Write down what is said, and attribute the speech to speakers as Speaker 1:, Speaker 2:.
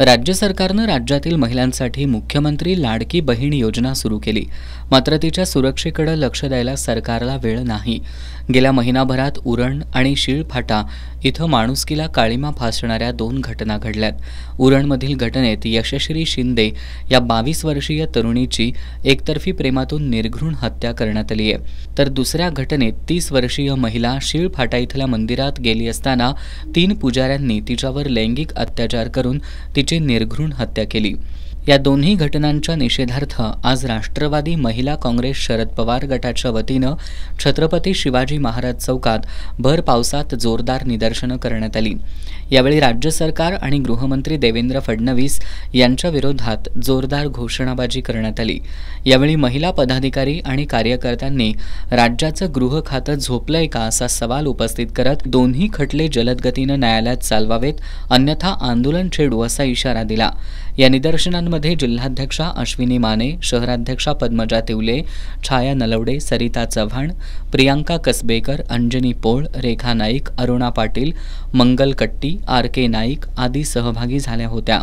Speaker 1: राज्य सरकारनं राज्यातील महिलांसाठी मुख्यमंत्री लाडकी बहीण योजना सुरू केली. मात्र तिच्या सुरक्षेकडे लक्ष द्यायला सरकारला वेळ नाही. गेल्या महिनाभरात उरण आणि शीळफाटा इथं माणुसकीला काळीमा फासणाऱ्या 2 घटना घडल्यात. उरणमधील घटनेत यशश्री शिंदे या 22 वर्षीय तरुणीची एकतर्फी प्रेमातून निर्घृण हत्या करण्यात आली आहे. तर दुसऱ्या घटनेत 30 वर्षीय महिला शीळफाटा इथल्या मंदिरात गेली असताना 3 पुजाऱ्यांनी तिच्यावर लैंगिक अत्याचार करून तिची निर्घृण हत्या केली. या दोन्ही घटनांच्या निषेधार्थ आज राष्ट्रवादी महिला काँग्रेस शरद पवार गटाच्या वतीनं छत्रपती शिवाजी महाराज चौकात भर पावसात जोरदार निदर्शनं करण्यात आली. यावेळी राज्य सरकार आणि गृहमंत्री देवेंद्र फडणवीस यांच्या विरोधात जोरदार घोषणाबाजी करण्यात आली. यावेळी महिला पदाधिकारी आणि कार्यकर्त्यांनी राज्याचं गृह खातं झोपलंय का असा सवाल उपस्थित करत दोन्ही खटले जलद गतीनं न्यायालयात चालवावेत, अन्यथा आंदोलन छेडू असा इशारा दिला. या निदर्शनांमध्ये जिल्हाध्यक्षा अश्विनी माने, शहराध्यक्षा पद्मजा तिवले, छाया नलवडे, सरिता चव्हाण, प्रियांका कसबेकर, अंजनी पोळ, रेखा नाईक, अरुणा पाटील, मंगल कट्टी, आर के नाईक आदी सहभागी झाल्या होत्या.